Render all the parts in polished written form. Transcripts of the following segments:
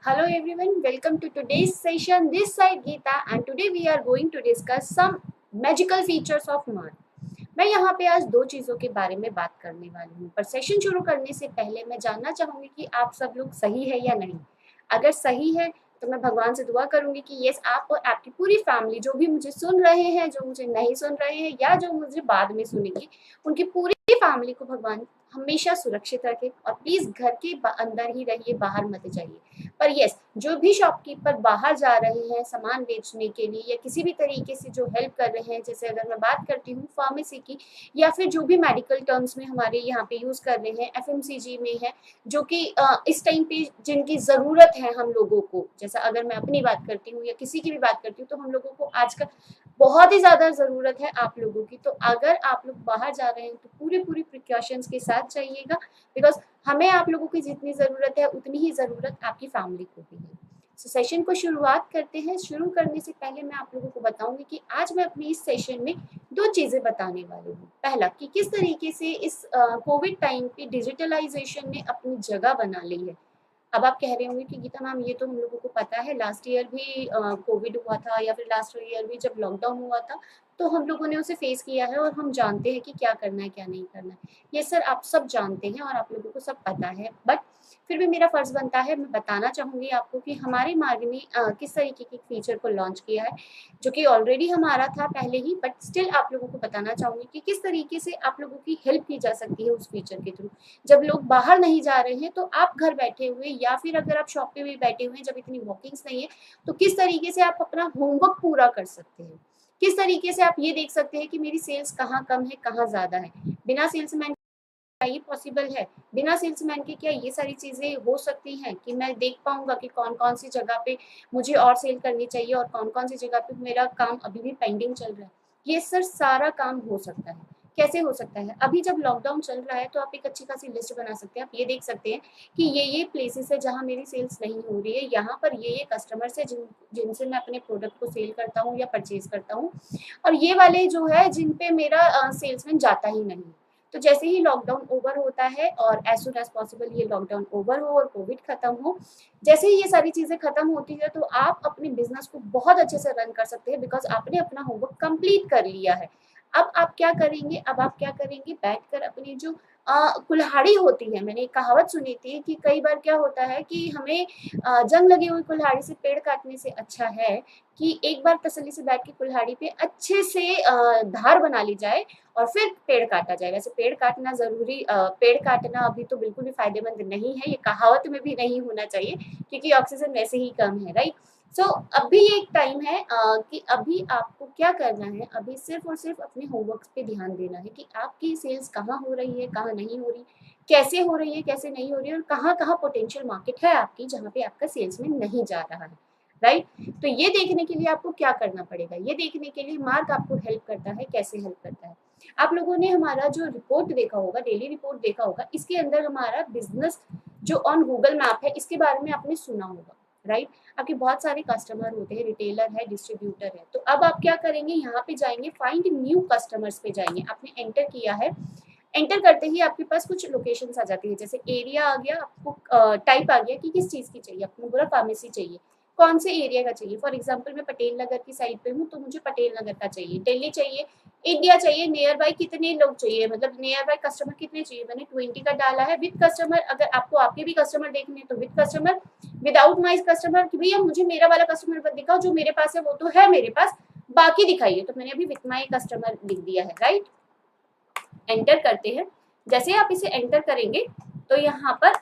Hello everyone, welcome to today's session. This side Geeta and today we are going to discuss some magical features of मान। मैं यहाँ पे आज दो चीज़ों के बारे में बात करने वाली हूँ, पर सेशन शुरू करने से पहले मैं जानना चाहूँगी कि आप सब लोग सही है या नहीं। अगर सही है तो मैं भगवान से दुआ करूँगी कि यस आप और आपकी पूरी फैमिली जो भी मुझे सुन रहे हैं, जो मुझे नहीं सुन रहे हैं या जो मुझे बाद में सुनेंगी, उनकी पूरी फैमिली को भगवान हमेशा सुरक्षित रखे और प्लीज घर के अंदर ही रहिए, बाहर मत जाइए। पर यस जो भी शॉपकीपर बाहर जा रहे हैं सामान बेचने के लिए या किसी भी तरीके से जो हेल्प कर रहे हैं, जैसे अगर मैं बात करती हूँ फार्मेसी की या फिर जो भी मेडिकल टर्म्स में हमारे यहाँ पे यूज कर रहे हैं, एफएमसीजी में है, जो कि इस टाइम पे जिनकी जरूरत है हम लोगों को, जैसा अगर मैं अपनी बात करती हूँ या किसी की भी बात करती हूँ, तो हम लोगों को आजकल बहुत ही ज्यादा जरूरत है आप लोगों की। तो अगर आप लोग बाहर जा रहे हैं तो पूरी प्रिकॉशंस के साथ जाइएगा, बिकॉज हमें आप लोगों की जितनी जरूरत है उतनी ही जरूरत आपकी फैमिली को भी है। तो सेशन को शुरुआत करते हैं। शुरू करने से पहले मैं आप लोगों को बताऊंगी कि आज मैं अपनी इस सेशन में दो चीजें बताने वाली हूँ। पहला कि किस तरीके से इस कोविड टाइम पे डिजिटलाइजेशन ने अपनी जगह बना ली है। अब आप कह रहे होंगे कि गीता मैम ये तो हम लोगों को पता है, लास्ट ईयर भी कोविड हुआ था या फिर लास्ट ईयर भी जब लॉकडाउन हुआ था तो हम लोगों ने उसे फेस किया है और हम जानते हैं कि क्या करना है क्या नहीं करना है। ये सर आप सब जानते हैं और आप लोगों को सब पता है, बट फिर भी मेरा फर्ज बनता है, मैं बताना चाहूंगी आपको कि हमारे मार्ग ने किस तरीके के फीचर को लॉन्च किया है, जो कि ऑलरेडी हमारा था पहले ही, बट स्टिल आप लोगों को बताना चाहूंगी कि किस तरीके से आप लोगों की हेल्प की जा सकती है उस फीचर के थ्रू। जब लोग बाहर नहीं जा रहे हैं तो आप घर बैठे हुए या फिर अगर आप शॉप पे भी बैठे हुए हैं, जब इतनी वॉकिंग्स नहीं है, तो किस तरीके से आप अपना होमवर्क पूरा कर सकते हैं, किस तरीके से आप ये देख सकते हैं कि मेरी सेल्स कहाँ कम है कहाँ ज्यादा है। बिना सेल्समैन क्या ये पॉसिबल है? बिना सेल्समैन के क्या ये सारी चीजें हो सकती हैं कि मैं देख पाऊंगा कि कौन कौन सी जगह पे मुझे और सेल करनी चाहिए और कौन कौन सी जगह पे मेरा काम अभी भी पेंडिंग चल रहा है। ये सर सारा काम हो सकता है। कैसे हो सकता है? अभी जब लॉकडाउन चल रहा है तो आप एक अच्छी खासी लिस्ट बना सकते हैं। आप ये देख सकते हैं कि ये प्लेसेस है जहाँ मेरी सेल्स नहीं हो रही है, यहाँ पर ये कस्टमर्स है जिनसे मैं अपने प्रोडक्ट को सेल करता हूँ या परचेज करता हूँ, और ये वाले जो है जिन पे मेरा सेल्समैन जाता ही नहीं। तो जैसे ही लॉकडाउन ओवर होता है और एज सुन एज पॉसिबल ये लॉकडाउन ओवर हो और कोविड खत्म हो, जैसे ही ये सारी चीजें खत्म होती है तो आप अपने बिजनेस को बहुत अच्छे से रन कर सकते हैं, बिकॉज आपने अपना होमवर्क कंप्लीट कर लिया है। अब आप क्या करेंगे? अब आप क्या करेंगे? बैठकर अपनी जो कुल्हाड़ी होती है, मैंने एक कहावत सुनी थी कि कई बार क्या होता है कि हमें जंग लगी हुई कुल्हाड़ी से पेड़ काटने से अच्छा है कि एक बार तसल्ली से बैठ के कुल्हाड़ी पे अच्छे से धार बना ली जाए और फिर पेड़ काटा जाए। वैसे पेड़ काटना जरूरी, पेड़ काटना अभी तो बिल्कुल भी फायदेमंद नहीं है, ये कहावत में भी नहीं होना चाहिए क्योंकि ऑक्सीजन वैसे ही कम है, राइट। सो अभी एक टाइम है कि अभी आपको क्या करना है, अभी सिर्फ और सिर्फ अपने होमवर्क पे ध्यान देना है कि आपकी सेल्स कहाँ हो रही है कहाँ नहीं हो रही, कैसे हो रही है कैसे नहीं हो रही है, और कहाँ कहाँ पोटेंशियल मार्केट है आपकी जहाँ पे आपका सेल्स में नहीं जा रहा है, राइट। तो ये देखने के लिए आपको क्या करना पड़ेगा? ये देखने के लिए मार्क आपको हेल्प करता है। कैसे हेल्प करता है? आप लोगों ने हमारा जो रिपोर्ट देखा होगा, डेली रिपोर्ट देखा होगा, इसके अंदर हमारा बिजनेस जो ऑन गूगल मैप है इसके बारे में आपने सुना होगा, राइट। आपके बहुत सारे कस्टमर होते हैं, रिटेलर है, डिस्ट्रीब्यूटर है। तो अब आप क्या करेंगे? यहाँ पे जाएंगे, फाइंड न्यू कस्टमर्स पे जाएंगे। आपने एंटर किया है, एंटर करते ही आपके पास कुछ लोकेशंस आ जाती है, जैसे एरिया आ गया, आपको टाइप आ गया कि किस चीज की चाहिए। आपको बोला फार्मेसी चाहिए, कौन से एरिया का चाहिए। फॉर एग्जाम्पल मैं पटेल नगर की साइड पे हूँ तो मुझे पटेल नगर का चाहिए, दिल्ली चाहिए, इंडिया चाहिए, नियर बाय कितने लोग चाहिए, मतलब नियर बाय कस्टमर कितने चाहिए। मैंने 20 का डाला है। विद कस्टमर, अगर आपको आपके भी कस्टमर देखने हैं तो with customer, without my customer कि भैया मुझे मेरा वाला कस्टमर दिखाओ, जो मेरे पास है वो तो है मेरे पास, बाकी दिखाइए। तो मैंने अभी विद माई कस्टमर लिख दिया है, राइट। एंटर करते हैं। जैसे आप इसे एंटर करेंगे तो यहाँ पर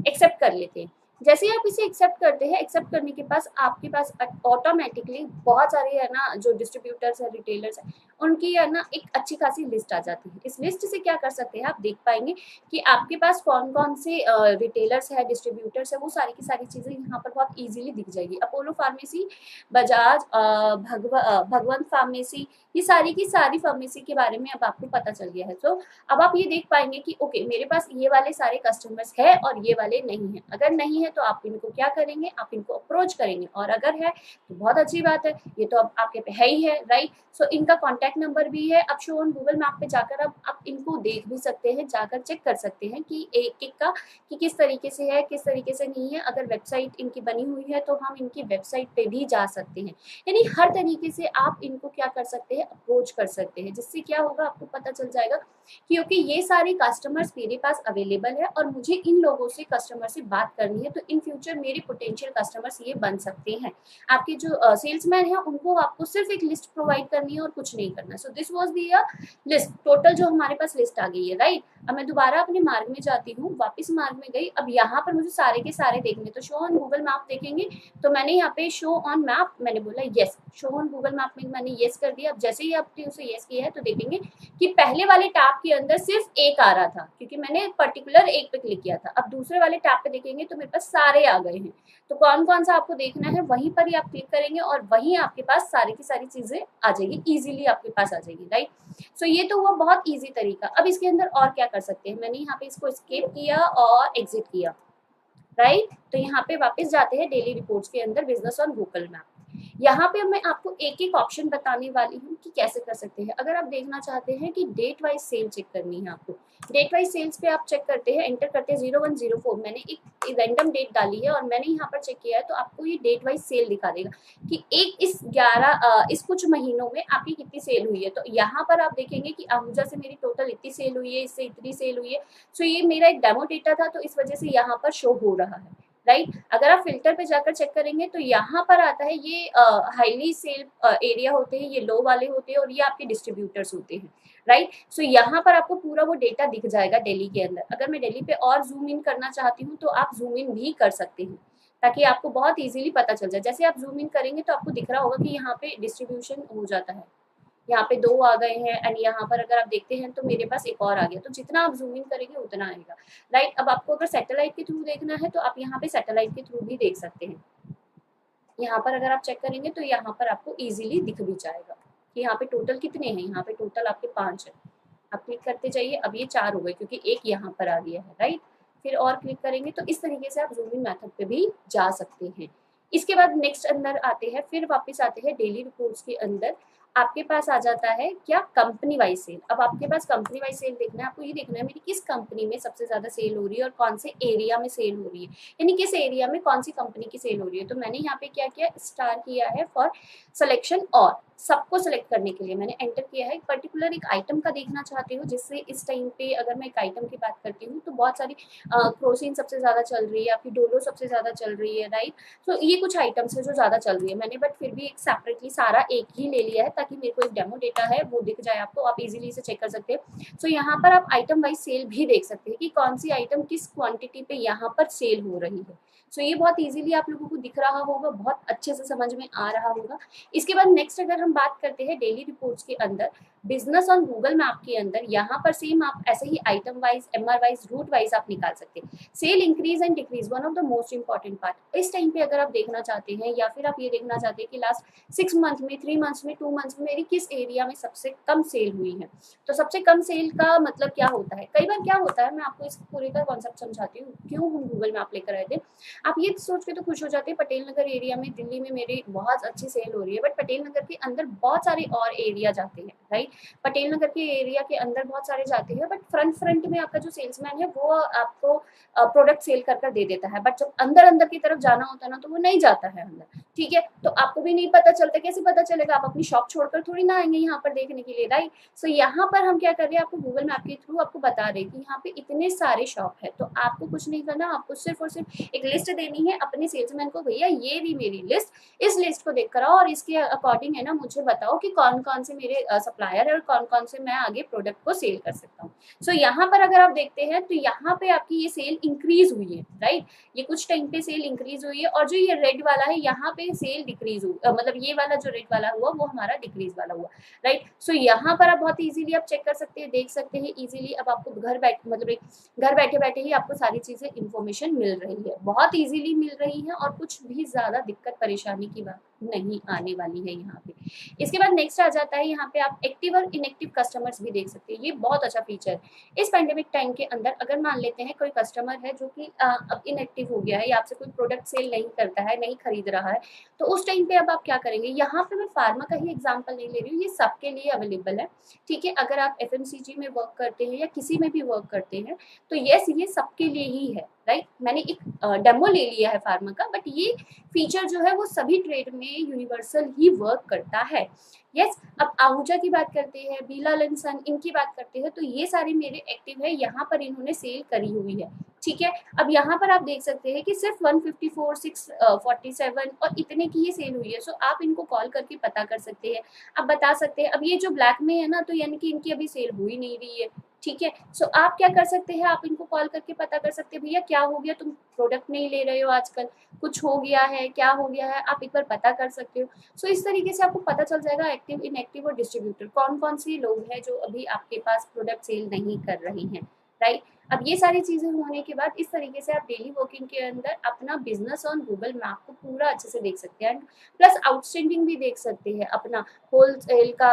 एक्सेप्ट कर लेते हैं। जैसे ही आप इसे एक्सेप्ट करते हैं, एक्सेप्ट करने के पास आपके पास ऑटोमेटिकली बहुत सारे है ना जो डिस्ट्रीब्यूटर्स है, रिटेलर्स है, उनकी है ना एक अच्छी खासी लिस्ट आ जाती है। इस लिस्ट से क्या कर सकते हैं, आप देख पाएंगे कि आपके पास कौन कौन से रिटेलर्स है, डिस्ट्रीब्यूटर्स है, वो सारी की सारी चीजें यहाँ पर बहुत इजीली दिख जाएगी। अपोलो फार्मेसी, बजाज, भगवंत फार्मेसी, ये सारी की सारी फार्मेसी के बारे में अब आपको पता चल गया है। तो अब आप ये देख पाएंगे कि ओके मेरे पास ये वाले सारे कस्टमर्स है और ये वाले नहीं है। अगर नहीं है है तो आप इनको क्या करेंगे, आप इनको अप्रोच करेंगे, और अगर है तो बहुत अच्छी बात है, ये तो अब आपके पे है ही है, राइट। सो इनका कॉन्टैक्ट नंबर भी है। अब शो ऑन गूगल मैप पे जाकर अब आप इनको देख भी सकते हैं, जाकर चेक कर सकते हैं कि एक एक का कि किस तरीके से है, किस तरीके से नहीं है। अगर वेबसाइट इनकी बनी हुई है तो हम इनकी वेबसाइट पे भी जा सकते हैं। यानी हर तरीके से आप इनको क्या कर सकते हैं, अप्रोच कर सकते हैं, जिससे क्या होगा आपको पता चल जाएगा क्योंकि ये सारे कस्टमर्स मेरे पास अवेलेबल है और मुझे इन लोगों से कस्टमर से बात करनी है, तो इन फ्यूचर मेरे पोटेंशियल कस्टमर्स ये बन सकते हैं। आपके जो सेल्समैन है उनको आपको सिर्फ एक लिस्ट प्रोवाइड करनी है और कुछ नहीं करना। So this was the list, total जो हमारे पास लिस्ट आ गई है, राइट। अब मैं दोबारा अपने मार्ग में जाती हूँ, वापस मार्ग में गई। अब यहाँ पर मुझे सारे के सारे देखने, तो शो ऑन गूगल मैप देखेंगे तो मैंने यहाँ पे शो ऑन मैप मैंने बोला yes, show on Google map में मैंने यस कर दिया। अब जैसे ही आपने उसे यस किया है तो देखेंगे कि पहले वाले टैब के अंदर सिर्फ एक आ रहा था क्योंकि मैंने पर्टिकुलर एक पे क्लिक किया था। अब दूसरे वाले टैब पे देखेंगे तो मेरे पास सारे आ गए हैं। तो कौन कौन सा आपको देखना है वहीं पर ही आप क्लिक करेंगे और वहीं आपके पास सारी की सारी चीजें आ जाएगी, इजीली आपके पास आ जाएगी, राइट। सो ये तो हुआ बहुत इजी तरीका। अब इसके अंदर और क्या कर सकते हैं, मैंने यहाँ पे इसको स्किप किया और एग्जिट किया, राइट। तो यहाँ पे वापस जाते हैं डेली रिपोर्ट्स के अंदर, बिजनेस ऑन गूगल मैप। यहाँ पे मैं आपको एक एक ऑप्शन बताने वाली हूँ कि कैसे कर सकते हैं। अगर आप देखना चाहते हैं कि डेट वाइज सेल चेक करनी है आपको, डेट वाइज सेल्स पे आप चेक करते हैं, एंटर करते हैं 0104, मैंने एक रैंडम डेट डाली है और मैंने यहाँ पर चेक किया है तो आपको ये डेट वाइज सेल दिखा देगा कि इस कुछ महीनों में आपकी कितनी सेल हुई है। तो यहाँ पर आप देखेंगे कि आहूजा से मेरी टोटल इतनी सेल हुई है, इससे इतनी सेल हुई है। सो ये मेरा एक डेमो डेटा था तो इस वजह से यहाँ पर शो हो रहा है, राइट। अगर आप फिल्टर पे जाकर चेक करेंगे तो यहाँ पर आता है ये हाईली सेल एरिया होते हैं, ये लो वाले होते हैं और ये आपके डिस्ट्रीब्यूटर्स होते हैं, राइट। सो यहाँ पर आपको पूरा वो डेटा दिख जाएगा दिल्ली के अंदर। अगर मैं दिल्ली पे और जूम इन करना चाहती हूँ तो आप जूम इन भी कर सकते हैं ताकि आपको बहुत इजीली पता चल जाए। जैसे आप जूम इन करेंगे तो आपको दिख रहा होगा कि यहाँ पे डिस्ट्रीब्यूशन हो जाता है, यहाँ पे 2 आ गए हैं एंड यहाँ पर अगर आप देखते हैं तो मेरे पास एक और आ गया। तो जितना आप जूम इन करेंगे उतना आएगा, राइट। अब आपको अगर सैटेलाइट के थ्रू देखना है तो आप यहाँ पे सैटेलाइट के थ्रू भी देख सकते हैं। यहाँ पर अगर आप चेक करेंगे तो यहाँ पर आपको इजीली दिख भी जाएगा कि यहाँ पे टोटल कितने हैं। यहाँ पे टोटल आपके 5 है, आप क्लिक करते जाइए। अब ये 4 हो गए क्योंकि एक यहाँ पर आ गया है, राइट। फिर और क्लिक करेंगे तो इस तरीके से आप जूम इन मेथड पे भी जा सकते हैं। इसके बाद नेक्स्ट अंदर आते हैं, फिर वापस आते हैं डेली रिपोर्ट्स के अंदर। आपके पास आ जाता है क्या, कंपनी वाइज सेल। अब आपके पास कंपनी वाइज सेल देखना है, आपको ये देखना है मेरी किस कंपनी में सबसे ज्यादा सेल हो रही है और कौन से एरिया में सेल हो रही है, यानी किस एरिया में कौन सी कंपनी की सेल हो रही है। तो मैंने यहाँ पे क्या किया, स्टार किया है फॉर सिलेक्शन और सबको सिलेक्ट करने के लिए मैंने एंटर किया है। पर्टिकुलर एक आइटम का देखना चाहती हूँ, जिससे इस टाइम पे अगर मैं एक आइटम की बात करती हूँ तो बहुत सारी क्रोसिन सबसे ज्यादा चल रही है, आपकी डोलो सबसे ज्यादा चल रही है, राइट। तो ये कुछ आइटम्स है जो ज्यादा चल रही है मैंने, बट फिर भी एक सेपरेटली सारा एक ही ले लिया है ताकि मेरे को एक डेमो डेटा है वो दिख जाए आपको, आप इजीली इसे चेक कर सकते हैं। सो यहाँ पर आप आइटम वाइज सेल भी देख सकते हैं कि कौन सी आइटम किस क्वांटिटी पे यहाँ पर सेल हो रही है। सो ये बहुत इजीली आप लोगों को दिख रहा होगा, बहुत अच्छे से समझ में आ रहा होगा। इसके बाद नेक्स्ट अगर हम बात करते हैं डेली रिपोर्ट्स के अंदर, बिजनेस ऑन गूगल मैप के अंदर, यहाँ पर सेम आप ऐसे ही item wise, MR wise, route wise आप निकाल सकते हैं। Sale increase and decrease, one of the most important part. इस टाइम पे अगर आप देखना चाहते हैं या फिर आप ये देखना चाहते हैं कि लास्ट 6 मंथ में, 3 मंथ्स में, 2 मंथ्स में मेरी किस एरिया में सबसे कम सेल हुई है, तो सबसे कम सेल का मतलब क्या होता है। कई बार क्या होता है, मैं आपको इस पूरे का कॉन्सेप्ट समझाती हूँ क्यों हम गूगल मैप लेकर आए थे। आप ये सोच के तो खुश हो जाते हैं पटेल नगर एरिया में, दिल्ली में मेरी बहुत अच्छी सेल हो रही है, बट पटेल नगर के अंदर बहुत सारे और एरिया जाते हैं, राइट। पटेल नगर के एरिया के अंदर बहुत सारे जाते हैं, बट फ्रंट में आपका जो सेल्समैन है वो आपको प्रोडक्ट सेल कर दे देता है, बट जब अंदर की तरफ जाना होता है ना तो वो नहीं जाता है अंदर, ठीक है। तो आपको भी नहीं पता चलता, कैसे पता चलेगा, आप अपनी शॉप छोड़कर थोड़ी ना आएंगे यहाँ पर देखने के लिए, राइट। सो यहाँ पर हम क्या कर रहे हैं, आपको गूगल मैप के थ्रू आपको बता रहे हैं कि यहाँ पे इतने सारे शॉप है। तो आपको कुछ नहीं करना, आपको सिर्फ और सिर्फ एक लिस्ट देनी है अपने सेल्समैन को, भैया ये भी मेरी लिस्ट, इस लिस्ट को देख कर आओ और इसके अकॉर्डिंग है ना मुझे बताओ कि कौन कौन से मेरे सप्लायर है और कौन कौन से मैं आगे प्रोडक्ट को सेल कर सकता हूँ। सो यहाँ पर अगर आप देखते हैं तो यहाँ पे आपकी ये सेल इंक्रीज हुई है, राइट। ये कुछ टाइम पे सेल इंक्रीज हुई है, और जो ये रेड वाला है यहाँ पे सेल डिक्रीज हुई, मतलब ये वाला जो रेड वाला हुआ वो हमारा डिक्रीज वाला हुआ, राइट। सो यहाँ पर आप बहुत इजीली आप चेक कर सकते हैं, देख सकते हैं इजीली। अब आपको घर बैठे बैठे ही आपको सारी चीजें इंफॉर्मेशन मिल रही है, बहुत इजीली मिल रही है और कुछ भी ज्यादा दिक्कत परेशानी की बात नहीं आने वाली है यहाँ पे। इसके बाद नेक्स्ट आ जाता है यहाँ पे आप एक्टिव और इनएक्टिव कस्टमर्स भी देख सकते हैं। ये बहुत अच्छा फीचर है। इस पैंडेमिक टाइम के अंदर अगर मान लेते हैं कोई कस्टमर है जो कि अब इनएक्टिव हो गया है या आपसे कोई प्रोडक्ट सेल नहीं करता है, नहीं खरीद रहा है, तो उस टाइम पे अब आप क्या करेंगे। यहाँ पे मैं फार्मा का ही एग्जाम्पल नहीं ले रही हूँ, ये सबके लिए अवेलेबल है, ठीक है। अगर आप एफएमसीजी में वर्क करते हैं या किसी में भी वर्क करते हैं तो यस, ये सबके लिए ही है, राइट। मैंने एक डेमो ले लिया है फार्मा का, बट ये फीचर जो है वो सभी ट्रेड में यूनिवर्सल ही वर्क करता है। यस, अब आहूजा की बात करते हैं, बीला सन इनकी बात करते हैं, तो ये सारे मेरे एक्टिव है, यहाँ पर इन्होंने सेल करी हुई है, ठीक है। अब यहाँ पर आप देख सकते हैं कि सिर्फ 154, 647 और इतने की ये सेल हुई है। सो आप इनको कॉल करके पता कर सकते हैं, आप बता सकते हैं। अब ये जो ब्लैक में है ना, तो यानी कि इनकी अभी सेल हो ही नहीं रही है, ठीक है। सो आप क्या कर सकते हैं, आप इनको कॉल करके पता कर सकते हैं, भैया क्या हो गया, तुम प्रोडक्ट नहीं ले रहे हो आजकल, कुछ हो गया है, क्या हो गया है, आप एक बार पता कर सकते हो। सो इस तरीके से आपको पता चल जाएगा एक्टिव, इनएक्टिव और डिस्ट्रीब्यूटर कौन कौन से लोग हैं जो अभी आपके पास प्रोडक्ट सेल नहीं कर रहे हैं, राइट। अब ये सारी चीजें होने के बाद इस तरीके से आप डेली वर्किंग के अंदर अपना बिजनेस ऑन गूगल मैप को पूरा अच्छे से देख सकते हैं, प्लस आउटस्टैंडिंग भी देख सकते हैं। अपना होलसेल का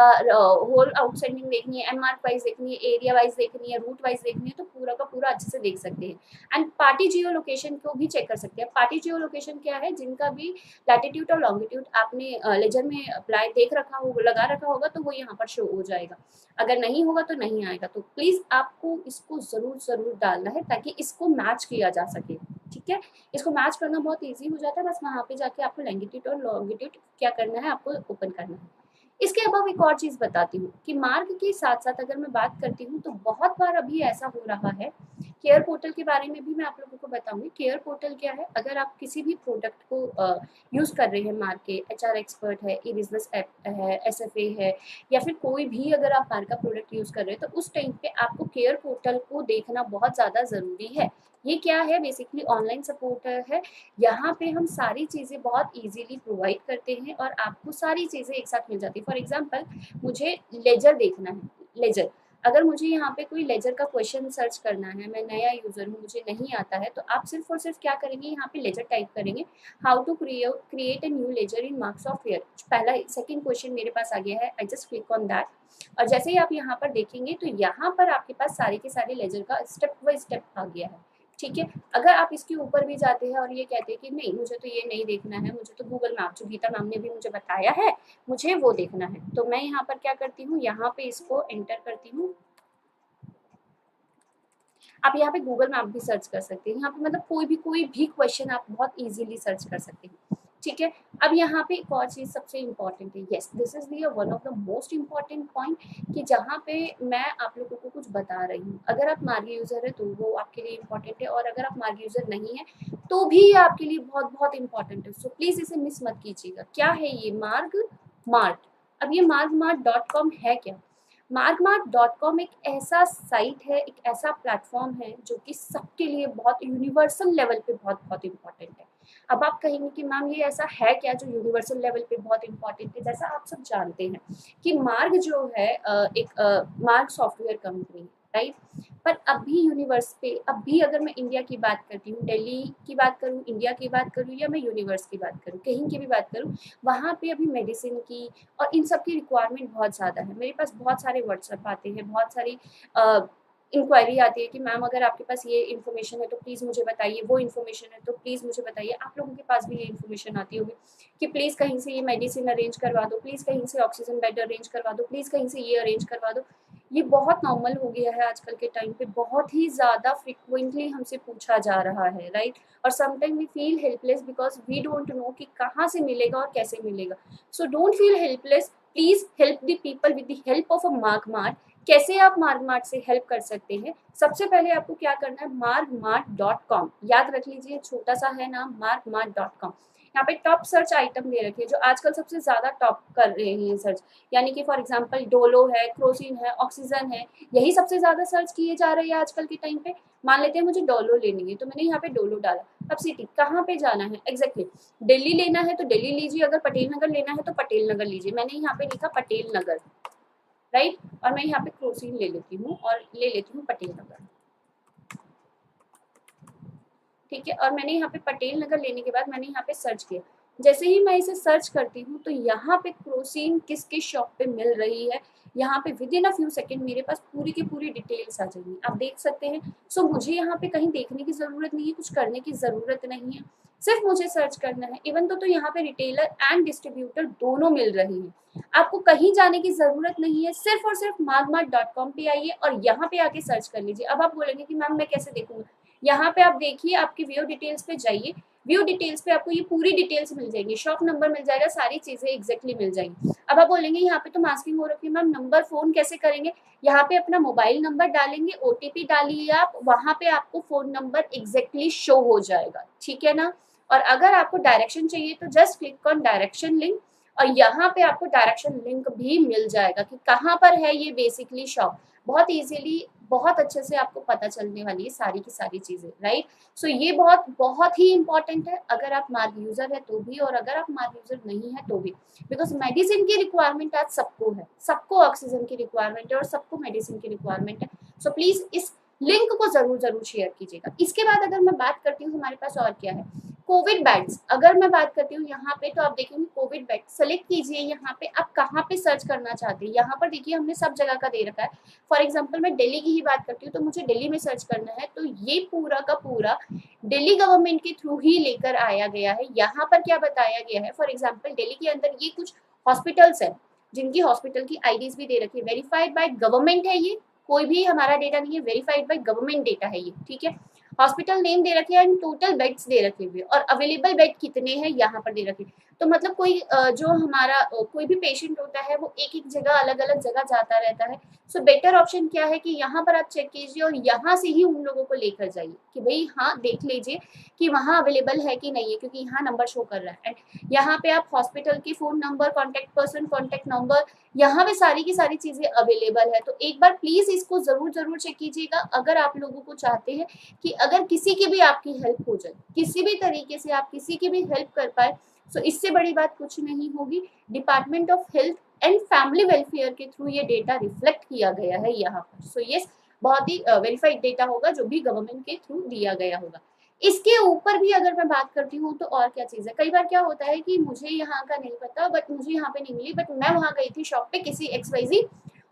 होल आउटस्टैंडिंग देखनी है, एमआर वाइज देखनी है, एरिया वाइज देखनी है, रूट वाइज देखनी है, तो पूरा का पूरा अच्छे से देख सकते हैं। एंड पार्टी जियो लोकेशन को भी चेक कर सकते हैं। पार्टी जियो लोकेशन क्या है, जिनका भी लैटिट्यूड और लॉन्गिट्यूड आपने लेजर में अप्लाई देख रखा होगा, लगा रखा होगा, तो वो यहाँ पर शो हो जाएगा। अगर नहीं होगा तो नहीं आएगा, तो प्लीज आपको इसको जरूर डालना है ताकि इसको मैच किया जा सके, ठीक है। इसको मैच करना बहुत इजी हो जाता है, बस वहां पे जाके आपको लैंगिट्यूड और लॉन्गिट्यूड क्या करना है, आपको ओपन करना है। इसके अलावा एक और चीज बताती हूँ कि मार्ग के साथ साथ अगर मैं बात करती हूँ तो बहुत बार अभी ऐसा हो रहा है, केयर पोर्टल के बारे में भी मैं आप लोगों को बताऊंगी। केयर पोर्टल क्या है, अगर आप किसी भी प्रोडक्ट को यूज कर रहे हैं, मार्ग के एचआर एक्सपर्ट है, ई बिजनेस ऐप है, एसएफए है, या फिर कोई भी अगर आप मार्ग का प्रोडक्ट यूज कर रहे हैं, तो उस टाइम पे आपको केयर पोर्टल को देखना बहुत ज्यादा जरूरी है। ये क्या है, बेसिकली ऑनलाइन सपोर्ट है। यहाँ पे हम सारी चीज़ें बहुत इजीली प्रोवाइड करते हैं और आपको सारी चीज़ें एक साथ मिल जाती है। फॉर एग्जांपल, मुझे लेजर देखना है, लेजर, अगर मुझे यहाँ पे कोई लेजर का क्वेश्चन सर्च करना है, मैं नया यूजर हूँ, मुझे नहीं आता है, तो आप सिर्फ और सिर्फ क्या करेंगे, यहाँ पे लेजर टाइप करेंगे, how to create a new ledger in marks software. पहला सेकंड क्वेश्चन मेरे पास आ गया है, I just click on that, और जैसे ही आप यहाँ पर देखेंगे तो यहाँ पर आपके पास सारे के सारे लेजर का स्टेप बाय स्टेप आ गया है, ठीक है। अगर आप इसके ऊपर भी जाते हैं और ये कहते हैं कि नहीं मुझे तो ये नहीं देखना है, मुझे तो गूगल मैप जो गीता मैम ने भी मुझे बताया है मुझे वो देखना है, तो मैं यहाँ पर क्या करती हूँ, यहाँ पे इसको एंटर करती हूँ। आप यहाँ पे गूगल मैप भी सर्च कर सकते हैं, यहाँ पे मतलब कोई भी क्वेश्चन आप बहुत इजीली सर्च कर सकते हैं, ठीक है। अब यहाँ पे एक और चीज सबसे इम्पोर्टेंट है, yes this is the one of the most important point, कि जहाँ पे मैं आप लोगों को कुछ बता रही हूँ, अगर आप मार्ग यूजर है तो वो आपके लिए इम्पोर्टेंट है, और अगर आप मार्ग यूजर नहीं है तो भी ये आपके लिए बहुत बहुत इंपॉर्टेंट है। सो प्लीज इसे मिस मत कीजिएगा। क्या है ये मार्ग मार्ट? अब ये margmart.com है क्या? margmart.com एक ऐसा साइट है, एक ऐसा प्लेटफॉर्म है जो कि सबके लिए बहुत यूनिवर्सल लेवल पे बहुत बहुत इम्पोर्टेंट है। अब आप कहेंगे कि मैम ये ऐसा है क्या जो यूनिवर्सल लेवल पे बहुत इम्पोर्टेंट है? जैसा आप सब जानते हैं कि मार्ग जो है एक मार्ग सॉफ्टवेयर कंपनी, राइट। पर अभी यूनिवर्स पे, अभी अगर मैं इंडिया की बात करती हूँ, दिल्ली की बात करूँ, इंडिया की बात करूँ, या मैं यूनिवर्स की बात करूँ, कहीं की भी बात करूँ, वहाँ पे अभी मेडिसिन की और इन सब की रिक्वायरमेंट बहुत ज़्यादा है। मेरे पास बहुत सारे व्हाट्सएप आते हैं, बहुत सारी इंक्वायरी आती है कि मैम अगर आपके पास ये इन्फॉर्मेशन है तो प्लीज़ मुझे बताइए, वो इन्फॉर्मेशन है तो प्लीज़ मुझे बताइए। आप लोगों के पास भी ये इन्फॉर्मेशन आती होगी कि प्लीज़ कहीं से ये मेडिसिन अरेंज करवा दो, प्लीज़ कहीं से ऑक्सीजन बेड अरेंज करवा दो, प्लीज़ कहीं से ये अरेंज करवा दो। ये बहुत नॉर्मल हो गया है आजकल के टाइम पे, बहुत ही ज़्यादा फ्रिक्वेंटली हमसे पूछा जा रहा है, राइट। और sometime we feel helpless because we don't know कि कहाँ से मिलेगा और कैसे मिलेगा। So don't feel helpless, please help the people with the help of a Margmart. कैसे आप मार्गमार्ट से हेल्प कर सकते हैं? सबसे पहले आपको क्या करना है, margmart.com, याद रख लीजिए, छोटा सा है नाम, margmart.com। यहाँ पे टॉप सर्च आइटम दे रखे हैं जो आजकल सबसे ज्यादा टॉप कर रहे हैं सर्च, यानी कि फॉर एग्जांपल डोलो है, क्रोसिन है, ऑक्सीजन है, यही सबसे ज्यादा सर्च किए जा रहे हैं आजकल के टाइम पे। मान लेते हैं मुझे डोलो लेनी है, तो मैंने यहाँ पे डोलो डाला। अब सिटी कहाँ पे जाना है एग्जैक्टली, दिल्ली लेना है तो दिल्ली लीजिए, अगर पटेल नगर लेना है तो पटेल नगर लीजिए। मैंने यहाँ पे लिखा पटेल नगर, राइट, और मैं यहाँ पे क्रोसिन ले लेती हूँ और ले लेती हूँ पटेल नगर, ठीक है। और मैंने यहाँ पे पटेल नगर लेने के बाद मैंने यहाँ पे सर्च किया, जैसे ही मैं इसे सर्च करती हूँ तो यहाँ पे क्रोसिन किस किस शॉप पे मिल रही है, यहाँ पे with in a few second मेरे पास पूरी की पूरी डिटेल्स आ जाएंगी, आप देख सकते हैं। सो मुझे यहाँ पे कहीं देखने की ज़रूरत नहीं है, कुछ करने की ज़रूरत नहीं है, सिर्फ मुझे सर्च करना है। इवन तो यहाँ पे रिटेलर एंड डिस्ट्रीब्यूटर दोनों मिल रही हैं, आपको कहीं जाने की ज़रूरत नहीं है, सिर्फ और सिर्फ markmart.com पे आइए और यहाँ पे आके सर्च कर लीजिए। अब आप बोलेंगे कि मैम मैं कैसे देखूँगा, यहाँ पे आप देखिए, आपकी व्यू डिटेल्स पे जाइए, व्यू डिटेल्स पे आपको ये पूरी डिटेल्स मिल जाएंगी, शॉप नंबर मिल जाएगा, सारी चीजें एग्जैक्टली मिल जाएंगी। अब आप बोलेंगे यहाँ पे तो मास्किंग हो रखी है मैम, नंबर फोन कैसे करेंगे, यहाँ पे अपना मोबाइल नंबर डालेंगे, ओटीपी डालिए आप, वहां पे आपको फोन नंबर एग्जैक्टली शो हो जाएगा, ठीक है ना। और अगर आपको डायरेक्शन चाहिए तो just click on direction link, और यहाँ पे आपको डायरेक्शन लिंक भी मिल जाएगा कि कहाँ पर है ये बेसिकली शॉप, बहुत इजीली बहुत अच्छे से आपको पता चलने वाली है सारी की सारी चीजें, राइट। सो ये बहुत बहुत ही इंपॉर्टेंट है, अगर आप मार्क यूजर है तो भी और अगर आप मार्क यूजर नहीं है तो भी, बिकॉज मेडिसिन की रिक्वायरमेंट आज सबको है, सबको ऑक्सीजन की रिक्वायरमेंट है और सबको मेडिसिन की रिक्वायरमेंट है। सो प्लीज इस लिंक को जरूर जरूर शेयर कीजिएगा। इसके बाद अगर मैं बात करती हूँ हमारे पास और क्या है, कोविड बेड्स, अगर मैं बात करती हूँ यहाँ पे तो आप देखेंगे कोविड बेड सेलेक्ट कीजिए, यहाँ पे आप कहाँ पे सर्च करना चाहते हैं, यहाँ पर देखिए हमने सब जगह का दे रखा है। फॉर एग्जाम्पल मैं दिल्ली की ही बात करती हूँ तो मुझे दिल्ली में सर्च करना है, तो ये पूरा का पूरा दिल्ली गवर्नमेंट के थ्रू ही लेकर आया गया है। यहाँ पर क्या बताया गया है, फॉर एग्जाम्पल दिल्ली के अंदर ये कुछ हॉस्पिटल्स है जिनकी हॉस्पिटल की आईडीज भी दे रखी है, वेरीफाइड बाय गवर्नमेंट है, ये कोई भी हमारा डेटा नहीं है, वेरीफाइड बाय गवर्नमेंट डेटा है ये, ठीक है। हॉस्पिटल नेम दे रखे हैं एंड टोटल बेड्स दे रखे हुए और अवेलेबल बेड कितने हैं यहाँ पर दे रखे। तो मतलब कोई जो हमारा कोई भी पेशेंट होता है वो एक एक जगह अलग अलग जगह जाता रहता है। सो बेटर ऑप्शन क्या है कि यहाँ पर आप चेक कीजिए और यहाँ से ही उन लोगों को लेकर जाइए कि भाई हाँ देख लीजिए कि वहाँ अवेलेबल है कि नहीं है, क्योंकि यहाँ नंबर शो कर रहा है एंड यहाँ पे आप हॉस्पिटल की phone number, contact person, contact number, यहाँ पे सारी की सारी चीजें अवेलेबल है। तो एक बार प्लीज इसको जरूर जरूर चेक कीजिएगा अगर आप लोगों को चाहते हैं कि अगर किसी की भी आपकी हेल्प हो जाए, किसी भी तरीके से आप किसी की भी हेल्प कर पाए, सो इससे बड़ी बात कुछ नहीं होगी। Department of health and family welfare के थ्रू ये डेटा रिफ्लेक्ट किया गया है यहाँ पर। सो यस, बहुत ही वेरीफाइड डेटा होगा जो भी गवर्नमेंट के थ्रू दिया गया होगा। इसके ऊपर भी अगर मैं बात करती हूँ तो और क्या चीज़ है, कई बार क्या होता है कि मुझे यहाँ का नहीं पता, बट मुझे यहाँ पे नहीं मिली, बट मैं वहाँ गई थी शॉप पे किसी XYZ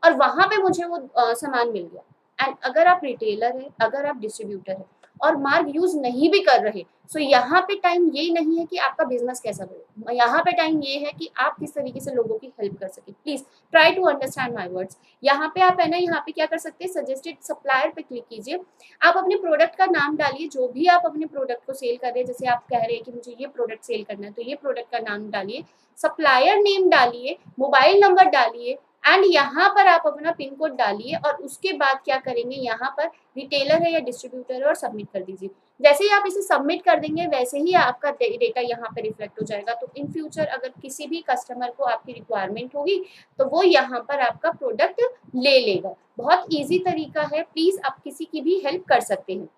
और वहाँ पे मुझे वो सामान मिल गया। एंड अगर आप रिटेलर है, अगर आप डिस्ट्रीब्यूटर है और मार्क यूज नहीं भी कर रहे, सो यहाँ पे टाइम ये नहीं है कि आपका बिजनेस कैसा बढ़े, यहाँ पे टाइम ये है कि आप किस तरीके से लोगों की हेल्प कर सके। Please try to understand my words. यहाँ पे आप है ना, यहाँ पे क्या कर सकते हैं, सजेस्टेड सप्लायर पे क्लिक कीजिए, आप अपने प्रोडक्ट का नाम डालिए, जो भी आप अपने प्रोडक्ट को सेल कर रहे हैं, जैसे आप कह रहे हैं कि मुझे ये प्रोडक्ट सेल करना है तो ये प्रोडक्ट का नाम डालिए, सप्लायर नेम डालिए, मोबाइल नंबर डालिए एंड यहाँ पर आप अपना पिन कोड डालिए और उसके बाद क्या करेंगे, यहाँ पर रिटेलर है या डिस्ट्रीब्यूटर है और सबमिट कर दीजिए। जैसे ही आप इसे सबमिट कर देंगे वैसे ही आपका डेटा यहाँ पे रिफ्लेक्ट हो जाएगा। तो इन फ्यूचर अगर किसी भी कस्टमर को आपकी रिक्वायरमेंट होगी तो वो यहाँ पर आपका प्रोडक्ट ले लेगा। बहुत ईजी तरीका है, प्लीज आप किसी की भी हेल्प कर सकते हैं।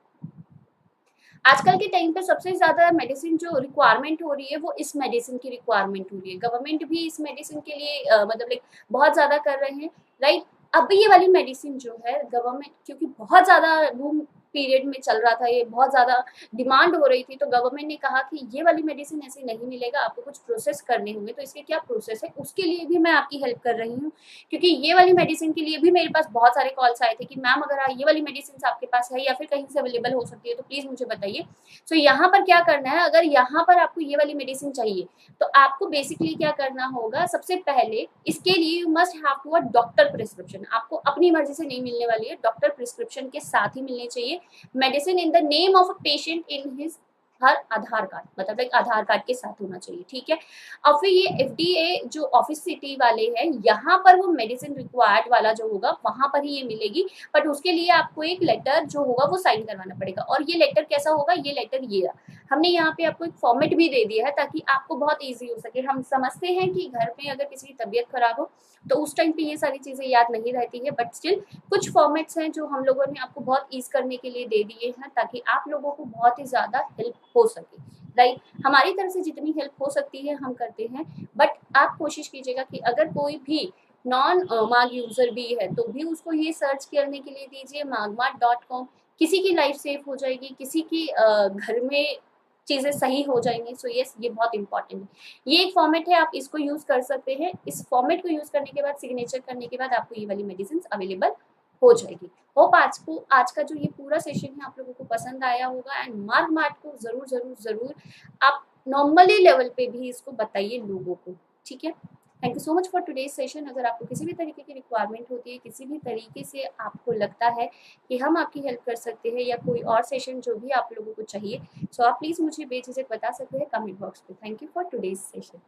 आजकल के टाइम पे सबसे ज्यादा मेडिसिन जो रिक्वायरमेंट हो रही है वो इस मेडिसिन की रिक्वायरमेंट हो रही है, गवर्नमेंट भी इस मेडिसिन के लिए मतलब लाइक बहुत ज्यादा कर रहे हैं, राइट। अब ये वाली मेडिसिन जो है गवर्नमेंट, क्योंकि बहुत ज्यादा बूम पीरियड में चल रहा था, ये बहुत ज्यादा डिमांड हो रही थी, तो गवर्नमेंट ने कहा कि ये वाली मेडिसिन ऐसे नहीं मिलेगा, आपको कुछ प्रोसेस करने होंगे। तो इसके क्या प्रोसेस है उसके लिए भी मैं आपकी हेल्प कर रही हूँ, क्योंकि ये वाली मेडिसिन के लिए भी मेरे पास बहुत सारे कॉल्स आए थे कि मैम अगर ये वाली मेडिसिन आपके पास है या फिर कहीं से अवेलेबल हो सकती है तो प्लीज मुझे बताइए। सो यहाँ पर क्या करना है, अगर यहाँ पर आपको ये वाली मेडिसिन चाहिए तो आपको बेसिकली क्या करना होगा, सबसे पहले इसके लिए you must have to a doctor prescription, आपको अपनी मर्जी से नहीं मिलने वाली है, डॉक्टर प्रिस्क्रिप्शन के साथ ही मिलनी चाहिए। Medicine in the name of a patient in his her Aadhaar card, मतलब एक आधार कार्ड के साथ होना चाहिए, ठीक है। और फिर ये FDA जो ऑफिस सिटी वाले हैं, यहाँ पर वो मेडिसिन रिक्वायर्ड वाला जो होगा वहां पर ही ये मिलेगी, बट उसके लिए आपको एक लेटर जो होगा वो साइन करवाना पड़ेगा। और ये लेटर कैसा होगा, ये लेटर ये हमने यहाँ पे आपको एक फॉर्मेट भी दे दिया है ताकि आपको बहुत ईजी हो सके। हम समझते हैं कि घर में अगर किसी की तबीयत खराब हो तो उस टाइम पे ये सारी चीजें याद नहीं रहती है, बट स्टिल कुछ फॉर्मेट्स हैं जो हम लोगों ने आपको बहुत ईज करने के लिए दे दिए हैं ताकि आप लोगों को बहुत ही ज्यादा हेल्प हो सके, राइट। हमारी तरफ से जितनी हेल्प हो सकती है हम करते हैं, बट आप कोशिश कीजिएगा कि अगर कोई भी नॉन मार्ग यूजर भी है तो भी उसको ये सर्च करने के लिए दीजिए markmart.com। किसी की लाइफ सेफ हो जाएगी, किसी की घर में चीज़ें सही हो जाएंगी। सो यस, ये बहुत इंपॉर्टेंट है। ये एक फॉर्मेट है, आप इसको यूज़ कर सकते हैं। इस फॉर्मेट को यूज़ करने के बाद, सिग्नेचर करने के बाद आपको ये वाली मेडिसिन अवेलेबल हो जाएगी। होप आज का जो ये पूरा सेशन है आप लोगों को पसंद आया होगा। एंड मार्क मार्ट को ज़रूर ज़रूर ज़रूर आप नॉर्मली लेवल पे भी इसको बताइए लोगों को, ठीक है। Thank you so much for today's session. अगर आपको किसी भी तरीके की रिक्वायरमेंट होती है, किसी भी तरीके से आपको लगता है कि हम आपकी हेल्प कर सकते हैं, या कोई और सेशन जो भी आप लोगों को चाहिए, सो आप प्लीज़ मुझे बेझिझक बता सकते हैं कमेंट बॉक्स पे। Thank you for today's session.